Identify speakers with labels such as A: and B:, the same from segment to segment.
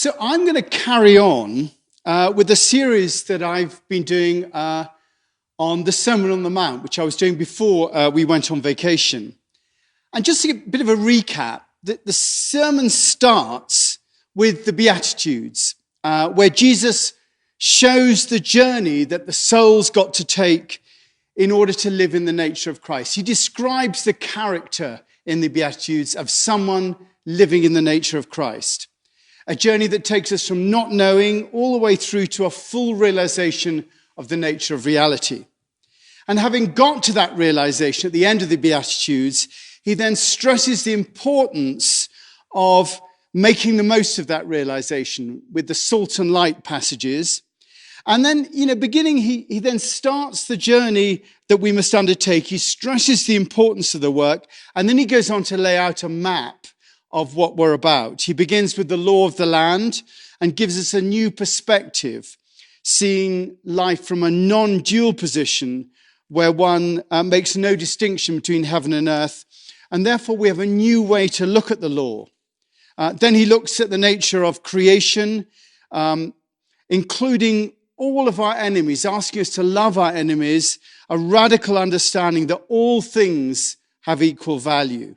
A: So I'm going to carry on with a series that I've been doing on the Sermon on the Mount, which I was doing before we went on vacation. And just a bit of a recap, the sermon starts with the Beatitudes, where Jesus shows the journey that the soul's got to take in order to live in the nature of Christ. He describes the character in the Beatitudes of someone living in the nature of Christ. A journey that takes us from not knowing all the way through to a full realization of the nature of reality. And having got to that realization at the end of the Beatitudes, he then stresses the importance of making the most of that realization with the salt and light passages. And then, beginning, he then starts the journey that we must undertake. He stresses the importance of the work, and then he goes on to lay out a map of what we're about. He begins with the law of the land and gives us a new perspective, seeing life from a non-dual position where one makes no distinction between heaven and earth, and therefore we have a new way to look at the law. Then he looks at the nature of creation, including all of our enemies, asking us to love our enemies, a radical understanding that all things have equal value.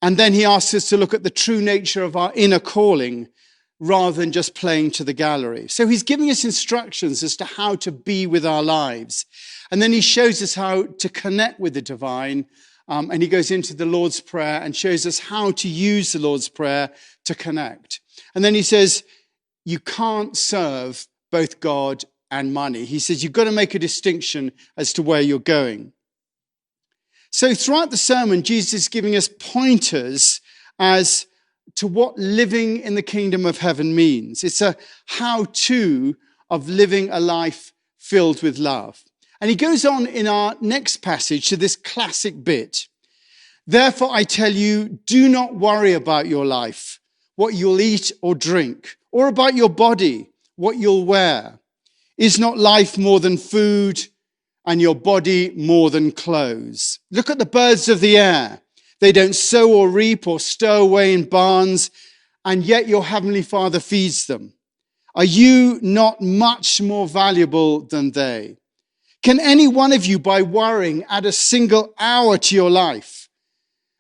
A: And then he asks us to look at the true nature of our inner calling rather than just playing to the gallery. So he's giving us instructions as to how to be with our lives. And then he shows us how to connect with the divine. And he goes into the Lord's Prayer and shows us how to use the Lord's Prayer to connect. And then he says, you can't serve both God and money. He says, you've got to make a distinction as to where you're going. So throughout the sermon, Jesus is giving us pointers as to what living in the kingdom of heaven means. It's a how-to of living a life filled with love. And he goes on in our next passage to this classic bit. Therefore, I tell you, do not worry about your life, what you'll eat or drink, or about your body, what you'll wear. Is not life more than food, and your body more than clothes? Look at the birds of the air. They don't sow or reap or stow away in barns, and yet your heavenly Father feeds them. Are you not much more valuable than they? Can any one of you, by worrying, add a single hour to your life?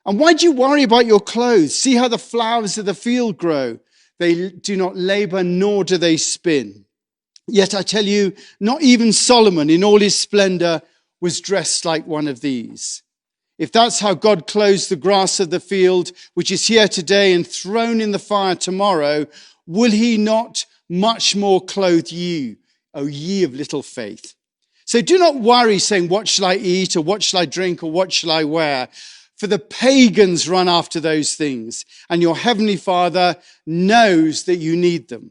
A: And why do you worry about your clothes? See how the flowers of the field grow. They do not labor, nor do they spin. Yet I tell you, not even Solomon in all his splendor was dressed like one of these. If that's how God clothes the grass of the field, which is here today and thrown in the fire tomorrow, will he not much more clothe you, O ye of little faith? So do not worry, saying, what shall I eat, or what shall I drink, or what shall I wear? For the pagans run after those things, and your heavenly Father knows that you need them.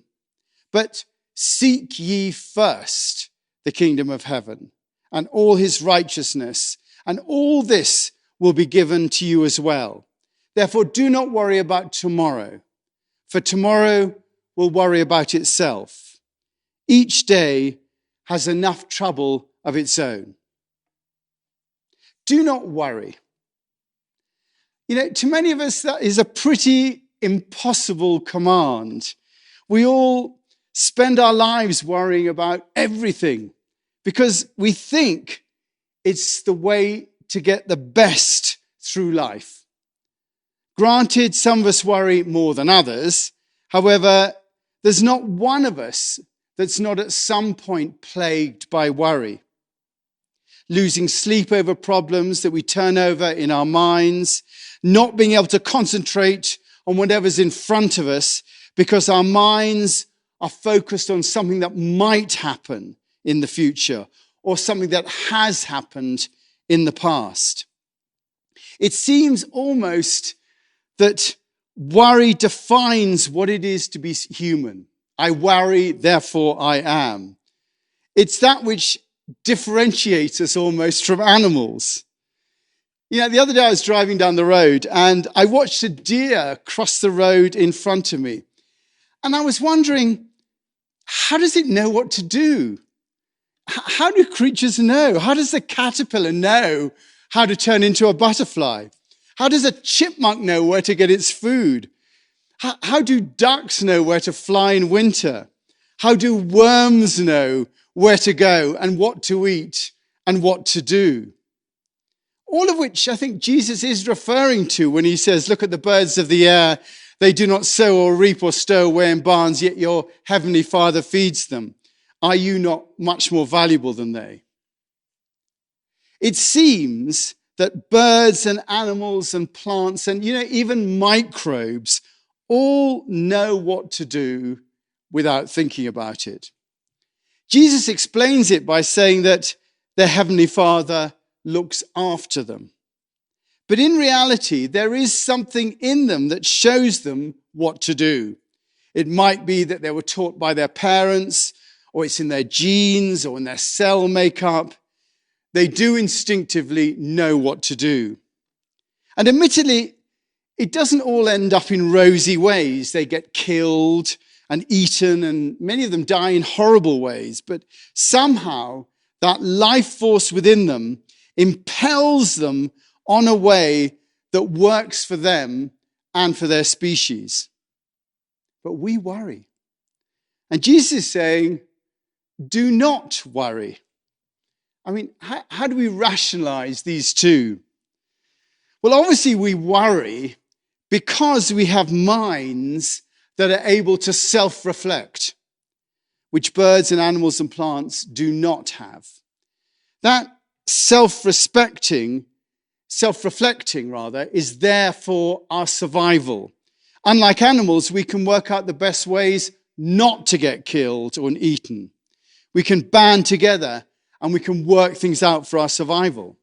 A: But seek ye first the kingdom of heaven and all his righteousness, and all this will be given to you as well. Therefore, do not worry about tomorrow, for tomorrow will worry about itself. Each day has enough trouble of its own. Do not worry. To many of us, that is a pretty impossible command. We all spend our lives worrying about everything because we think it's the way to get the best through life. Granted, some of us worry more than others. However, there's not one of us that's not at some point plagued by worry. Losing sleep over problems that we turn over in our minds, not being able to concentrate on whatever's in front of us because our minds are focused on something that might happen in the future or something that has happened in the past. It seems almost that worry defines what it is to be human. I worry, therefore I am. It's that which differentiates us almost from animals. The other day I was driving down the road and I watched a deer cross the road in front of me. And I was wondering, how does it know what to do? How do creatures know? How does the caterpillar know how to turn into a butterfly? How does a chipmunk know where to get its food? How do ducks know where to fly in winter? How do worms know where to go and what to eat and what to do? All of which I think Jesus is referring to when he says, look at the birds of the air. They do not sow or reap or stow away in barns, yet your heavenly Father feeds them. Are you not much more valuable than they? It seems that birds and animals and plants and, even microbes all know what to do without thinking about it. Jesus explains it by saying that their heavenly Father looks after them. But in reality, there is something in them that shows them what to do. It might be that they were taught by their parents, or it's in their genes or in their cell makeup. They do instinctively know what to do. And admittedly, it doesn't all end up in rosy ways. They get killed and eaten, and many of them die in horrible ways. But somehow, that life force within them impels them on a way that works for them and for their species. But we worry. And Jesus is saying, do not worry. I mean, how do we rationalize these two? Well, obviously we worry because we have minds that are able to self-reflect, which birds and animals and plants do not have. That self-reflecting is there for our survival. Unlike animals, we can work out the best ways not to get killed or eaten. We can band together and we can work things out for our survival.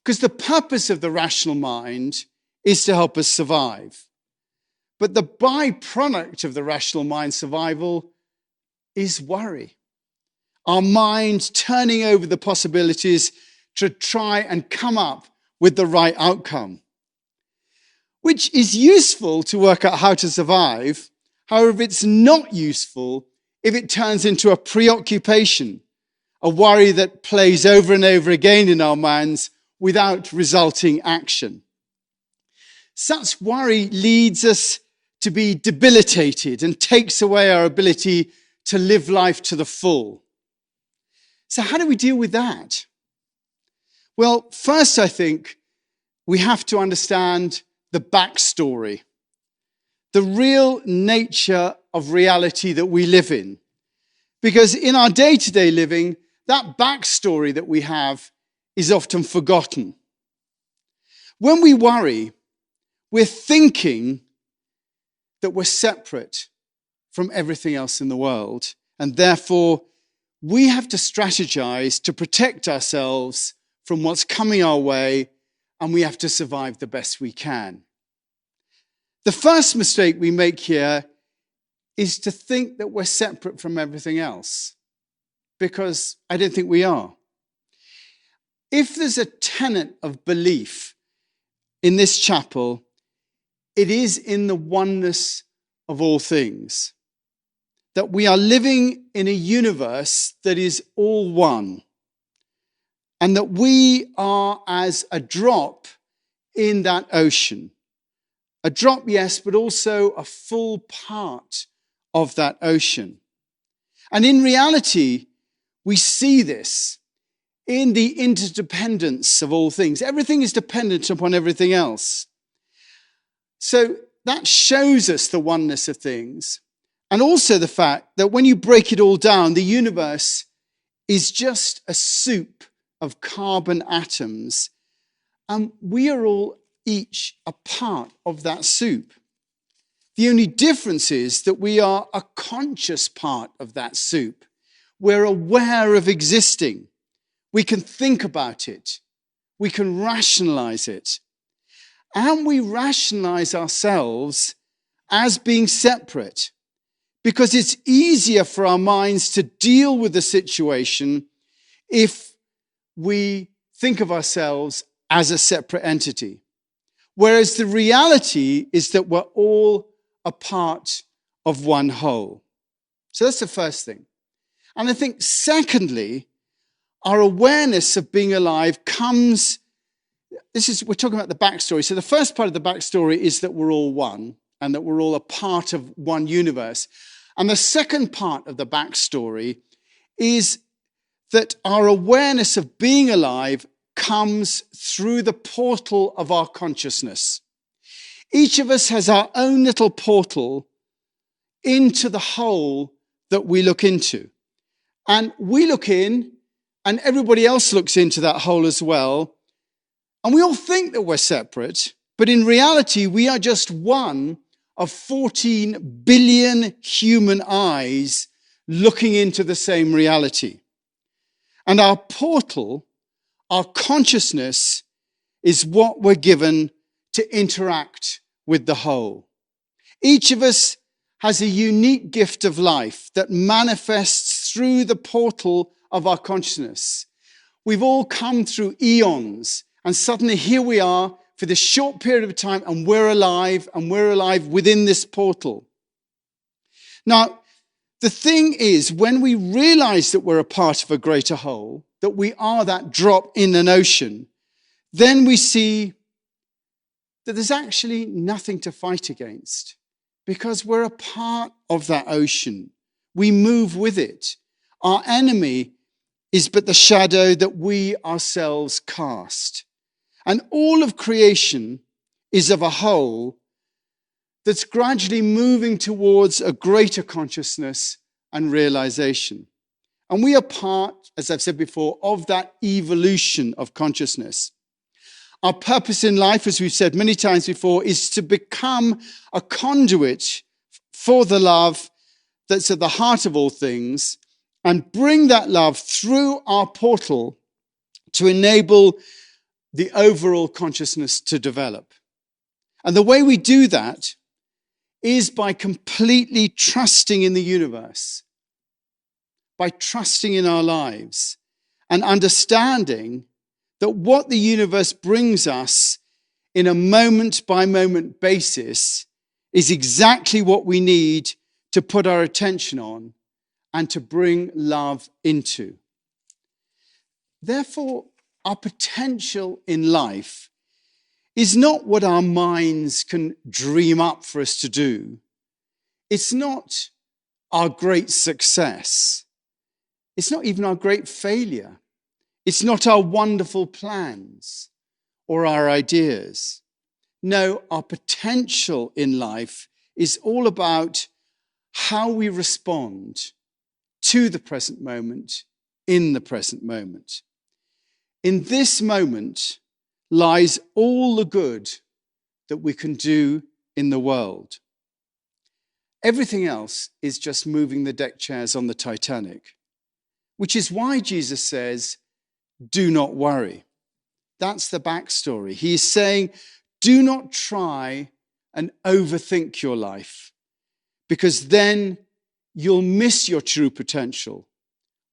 A: Because the purpose of the rational mind is to help us survive. But the byproduct of the rational mind survival is worry. Our mind turning over the possibilities to try and come up with the right outcome, which is useful to work out how to survive. However, it's not useful if it turns into a preoccupation, a worry that plays over and over again in our minds without resulting action. Such worry leads us to be debilitated and takes away our ability to live life to the full. So how do we deal with that? Well, first, I think we have to understand the backstory, the real nature of reality that we live in. Because in our day-to-day living, that backstory that we have is often forgotten. When we worry, we're thinking that we're separate from everything else in the world, and therefore we have to strategize to protect ourselves from what's coming our way, and we have to survive the best we can. The first mistake we make here is to think that we're separate from everything else, because I don't think we are. If there's a tenet of belief in this chapel, it is in the oneness of all things, that we are living in a universe that is all one, and that we are as a drop in that ocean. A drop, yes, but also a full part of that ocean. And in reality, we see this in the interdependence of all things. Everything is dependent upon everything else. So that shows us the oneness of things. And also the fact that when you break it all down, the universe is just a soup of carbon atoms. And we are all each a part of that soup. The only difference is that we are a conscious part of that soup. We're aware of existing. We can think about it. We can rationalize it. And we rationalize ourselves as being separate because it's easier for our minds to deal with the situation if we think of ourselves as a separate entity. Whereas the reality is that we're all a part of one whole. So that's the first thing. And I think secondly, our awareness of being alive comes, we're talking about the backstory. So the first part of the backstory is that we're all one. and that we're all a part of one universe. And the second part of the backstory is that our awareness of being alive comes through the portal of our consciousness. Each of us has our own little portal into the hole that we look into. And we look in, and everybody else looks into that hole as well. And we all think that we're separate, but in reality, we are just one of 14 billion human eyes looking into the same reality. And our portal, our consciousness, is what we're given to interact with the whole. Each of us has a unique gift of life that manifests through the portal of our consciousness. We've all come through eons, and suddenly here we are for this short period of time, and we're alive within this portal. Now, the thing is, when we realize that we're a part of a greater whole, that we are that drop in an ocean, then we see that there's actually nothing to fight against because we're a part of that ocean. We move with it. Our enemy is but the shadow that we ourselves cast. And all of creation is of a whole that's gradually moving towards a greater consciousness and realization. And we are part, as I've said before, of that evolution of consciousness. Our purpose in life, as we've said many times before, is to become a conduit for the love that's at the heart of all things and bring that love through our portal to enable the overall consciousness to develop. And the way we do that is by completely trusting in the universe, by trusting in our lives and understanding that what the universe brings us in a moment-by-moment basis is exactly what we need to put our attention on and to bring love into. Therefore, our potential in life is not what our minds can dream up for us to do. It's not our great success. It's not even our great failure. It's not our wonderful plans or our ideas. No, our potential in life is all about how we respond to the present moment in the present moment. In this moment lies all the good that we can do in the world. Everything else is just moving the deck chairs on the Titanic, which is why Jesus says, do not worry. That's the backstory. He's saying, do not try and overthink your life, because then you'll miss your true potential,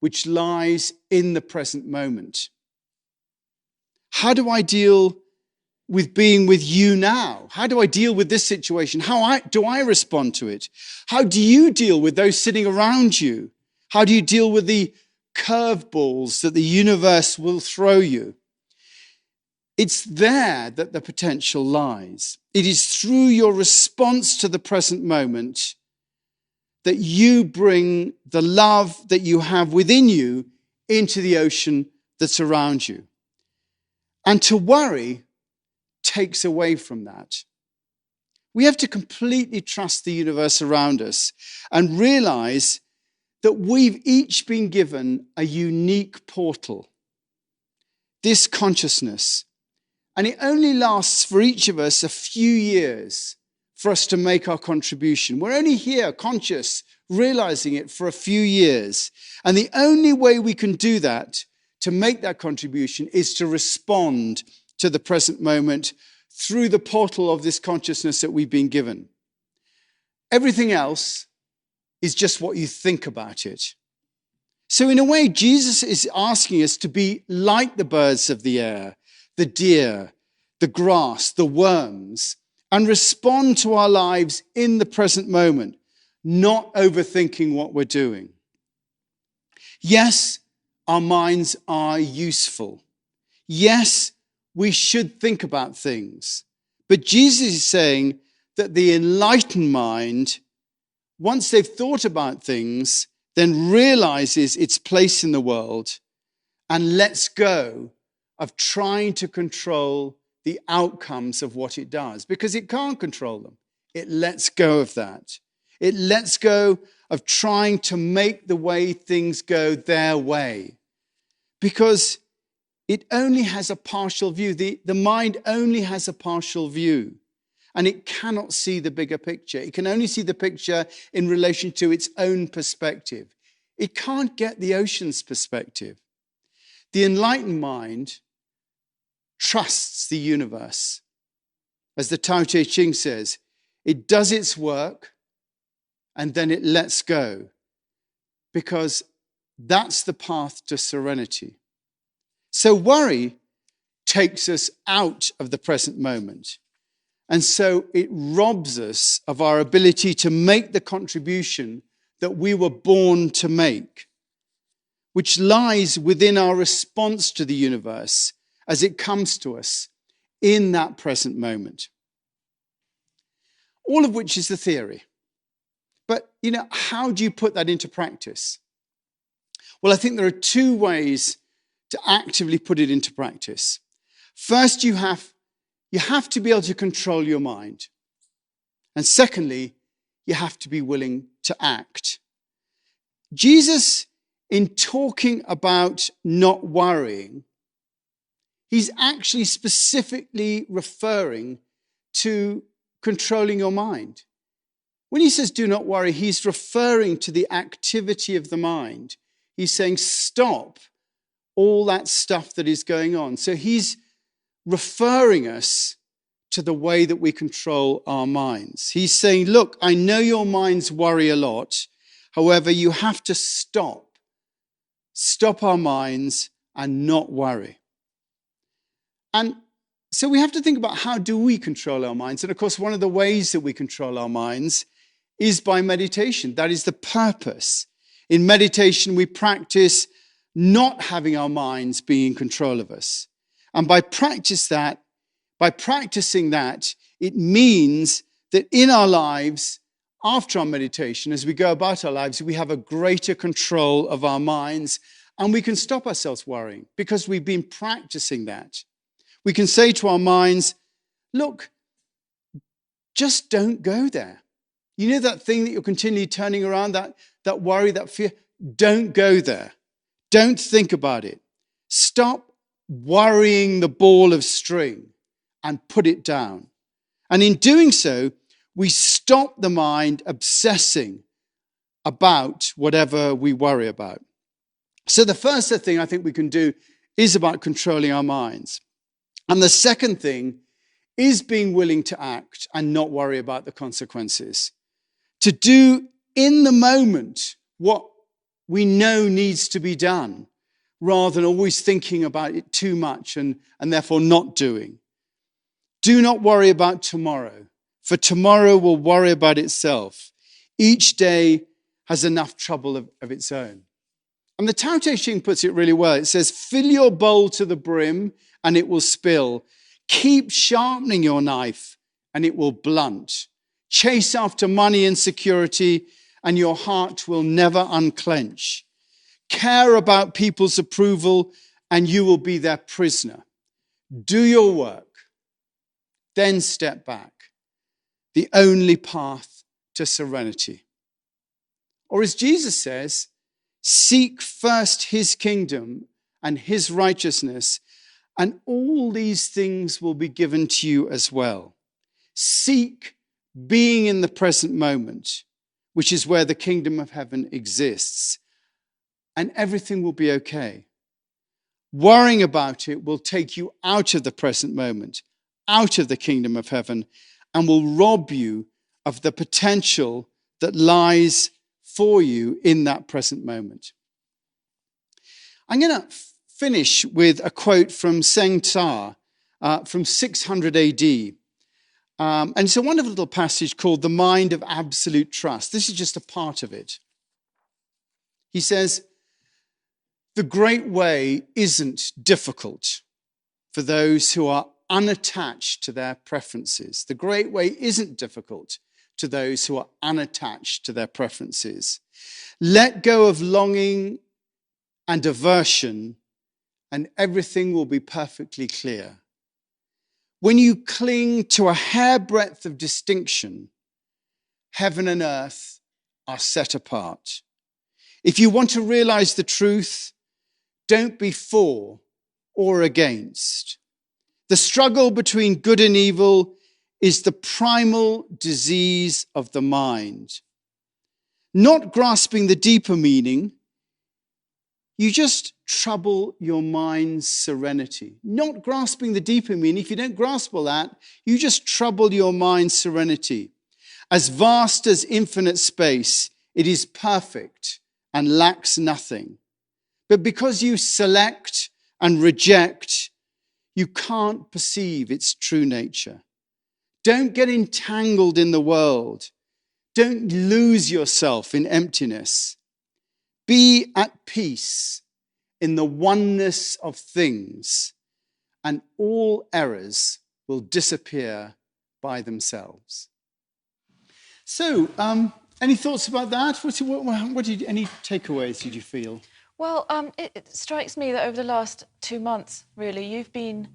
A: which lies in the present moment. How do I deal with being with you now? How do I deal with this situation? How do I respond to it? How do you deal with those sitting around you? How do you deal with the curveballs that the universe will throw you? It's there that the potential lies. It is through your response to the present moment that you bring the love that you have within you into the ocean that's around you. And to worry takes away from that. We have to completely trust the universe around us and realize that we've each been given a unique portal, this consciousness. And it only lasts for each of us a few years for us to make our contribution. We're only here, conscious, realizing it for a few years. And the only way we can do that, to make that contribution, is to respond to the present moment through the portal of this consciousness that we've been given. Everything else is just what you think about it. So in a way, Jesus is asking us to be like the birds of the air, the deer, the grass, the worms, and respond to our lives in the present moment, not overthinking what we're doing. Yes, our minds are useful. Yes, we should think about things. But Jesus is saying that the enlightened mind, once they've thought about things, then realizes its place in the world and lets go of trying to control the outcomes of what it does, because it can't control them. It lets go of that. It lets go of trying to make the way things go their way, because it only has a partial view. The mind only has a partial view, and it cannot see the bigger picture. It can only see the picture in relation to its own perspective. It can't get the ocean's perspective. The enlightened mind trusts the universe. As the Tao Te Ching says, it does its work and then it lets go, because that's the path to serenity. So worry takes us out of the present moment. And so it robs us of our ability to make the contribution that we were born to make, which lies within our response to the universe as it comes to us in that present moment. All of which is the theory. But, how do you put that into practice? Well, I think there are two ways to actively put it into practice. First, you have to be able to control your mind. And secondly, you have to be willing to act. Jesus, in talking about not worrying, he's actually specifically referring to controlling your mind. When he says do not worry, he's referring to the activity of the mind. He's saying stop all that stuff that is going on. So he's referring us to the way that we control our minds. He's saying, look, I know your minds worry a lot. However, you have to stop our minds and not worry. And so we have to think about, how do we control our minds? And of course, one of the ways that we control our minds is by meditation. That is the purpose. In meditation, we practice not having our minds be in control of us. And by practicing that, it means that in our lives, after our meditation, as we go about our lives, we have a greater control of our minds, and we can stop ourselves worrying because we've been practicing that. We can say to our minds, look, just don't go there. You know that thing that you're continually turning around, that worry, that fear? Don't go there. Don't think about it. Stop worrying the ball of string and put it down. And in doing so, we stop the mind obsessing about whatever we worry about. So the first thing I think we can do is about controlling our minds. And the second thing is being willing to act and not worry about the consequences. To do in the moment what we know needs to be done, rather than always thinking about it too much and therefore not doing. Do not worry about tomorrow, for tomorrow will worry about itself. Each day has enough trouble of its own. And the Tao Te Ching puts it really well. It says, fill your bowl to the brim and it will spill. Keep sharpening your knife and it will blunt. Chase after money and security and your heart will never unclench. Care about people's approval and you will be their prisoner. Do your work, then step back. The only path to serenity. Or as Jesus says, seek first his kingdom and his righteousness, and all these things will be given to you as well. Seek being in the present moment, which is where the kingdom of heaven exists, and everything will be okay. Worrying about it will take you out of the present moment, out of the kingdom of heaven, and will rob you of the potential that lies for you in that present moment. I'm going to finish with a quote from Seng Ta from 600 AD. And it's a wonderful little passage called The Mind of Absolute Trust. This is just a part of it. He says, the great way isn't difficult for those who are unattached to their preferences. The great way isn't difficult to those who are unattached to their preferences. Let go of longing and aversion, and everything will be perfectly clear. When you cling to a hairbreadth of distinction, heaven and earth are set apart. If you want to realize the truth, don't be for or against. The struggle between good and evil is the primal disease of the mind. Not grasping the deeper meaning, you just trouble your mind's serenity. Not grasping the deeper meaning, if you don't grasp all that, you just trouble your mind's serenity. As vast as infinite space, it is perfect and lacks nothing. But because you select and reject, you can't perceive its true nature. Don't get entangled in the world. Don't lose yourself in emptiness. Be at peace in the oneness of things, and all errors will disappear by themselves. So, any thoughts about that? Any takeaways did you feel?
B: Well, it strikes me that over the last 2 months, really, you've been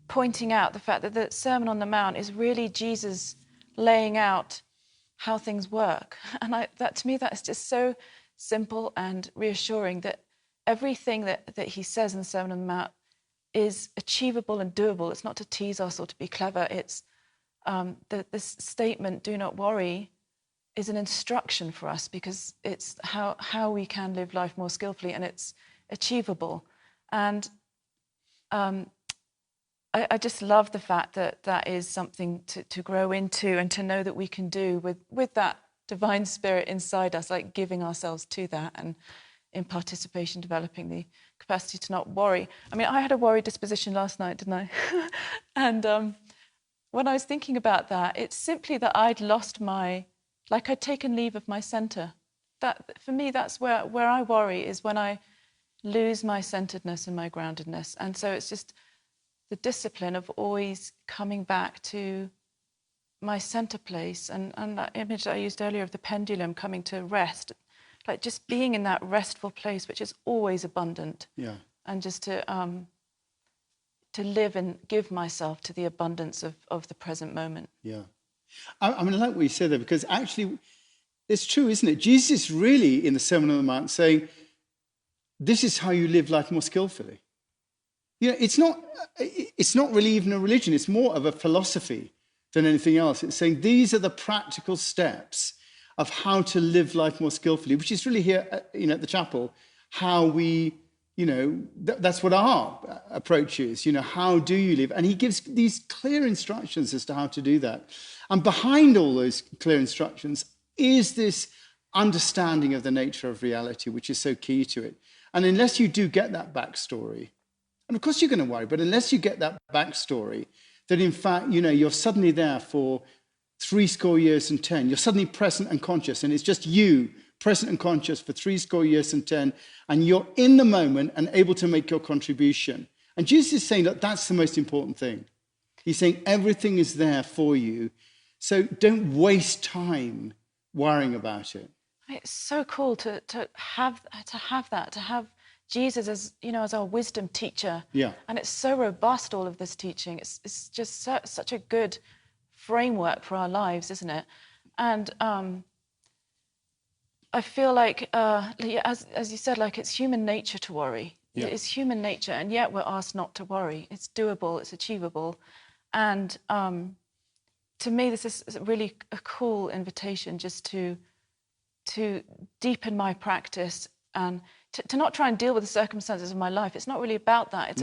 B: pointing out the fact that the Sermon on the Mount is really Jesus laying out how things work. And that to me, that is just so simple and reassuring that everything that he says in the Sermon on the Mount is achievable and doable. It's not to tease us or to be clever. It's this statement, do not worry, is an instruction for us because it's how we can live life more skillfully, and it's achievable. And I just love the fact that that is something to grow into and to know that we can do with that divine spirit inside us, like giving ourselves to that and in participation developing the capacity to not worry. I mean, I had a worried disposition last night, didn't I? And when I was thinking about that, it's simply that I'd lost I'd taken leave of my center. That, for me, that's where I worry, is when I lose my centeredness and my groundedness. And so it's just the discipline of always coming back to my center place. And that image that I used earlier of the pendulum coming to rest, like just being in that restful place, which is always abundant.
A: Yeah.
B: And just to live and give myself to the abundance of the present moment.
A: Yeah. I mean, I like what you said there, because actually it's true, isn't it? Jesus is really in the Sermon on the Mount saying, this is how you live life more skillfully. You know, it's not really even a religion. It's more of a philosophy than anything else. It's saying these are the practical steps of how to live life more skillfully, which is really here, at the chapel, how we, that's what our approach is. How do you live? And he gives these clear instructions as to how to do that. And behind all those clear instructions is this understanding of the nature of reality, which is so key to it. And unless you do get that backstory, and of course you're going to worry, but unless you get that backstory, that in fact, you're suddenly there for 70 years and 10, you're suddenly present and conscious, and it's just you, present and conscious for 70 years and 10, and you're in the moment and able to make your contribution. And Jesus is saying that that's the most important thing. He's saying everything is there for you. So don't waste time worrying about it.
B: It's so cool to have that, to have Jesus as our wisdom teacher.
A: Yeah.
B: And it's so robust, all of this teaching. It's just such a good framework for our lives, isn't it? And I feel like, as you said, like it's human nature to worry. Yeah. It's human nature, and yet we're asked not to worry. It's doable, it's achievable. And to me, this is really a cool invitation just to deepen my practice and to not try and deal with the circumstances of my life. It's not really about that. It's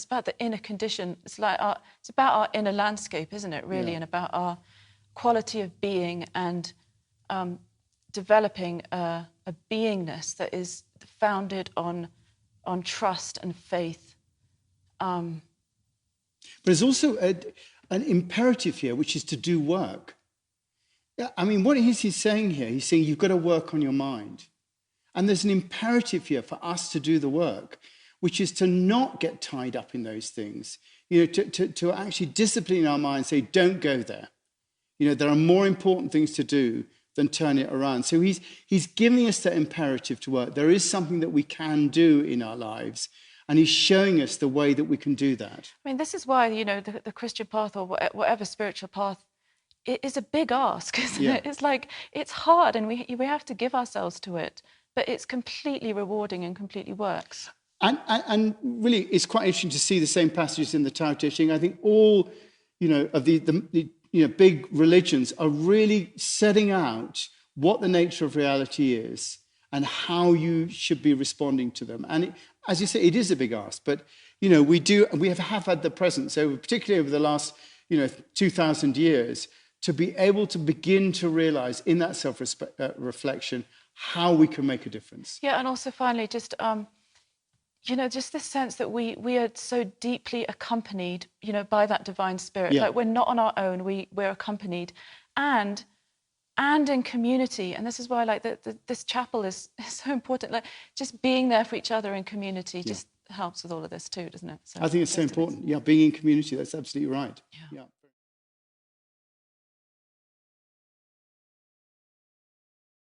B: about the inner condition. It's about our inner landscape, isn't it, really? Yeah. And about our quality of being and developing a beingness that is founded on trust and faith.
A: But there's also an imperative here, which is to do work. I mean, what is he saying here? He's saying you've got to work on your mind. And there's an imperative here for us to do the work. which is to not get tied up in those things, to actually discipline our mind, say, don't go there. There are more important things to do than turn it around. So he's giving us that imperative to work. There is something that we can do in our lives, and he's showing us the way that we can do that.
B: I mean, this is why, the Christian path, or whatever spiritual path, it is a big ask, isn't it? It's like, it's hard, and we have to give ourselves to it, but it's completely rewarding and completely works.
A: And really, it's quite interesting to see the same passages in the Tao Te Ching. I think all, of the big religions are really setting out what the nature of reality is and how you should be responding to them. And as you say, it is a big ask, but we have had the presence, particularly over the last 2,000 years, to be able to begin to realize in that self-reflection how we can make a difference.
B: Yeah, and also finally, just just this sense that we are so deeply accompanied, by that divine spirit.
A: Yeah.
B: Like, we're not on our own, we're accompanied, and in community. And this is why, like, this chapel is so important. Like, just being there for each other in community just helps with all of this too, doesn't it? So
A: I think it's so important. Yeah, being in community, that's absolutely right. Yeah.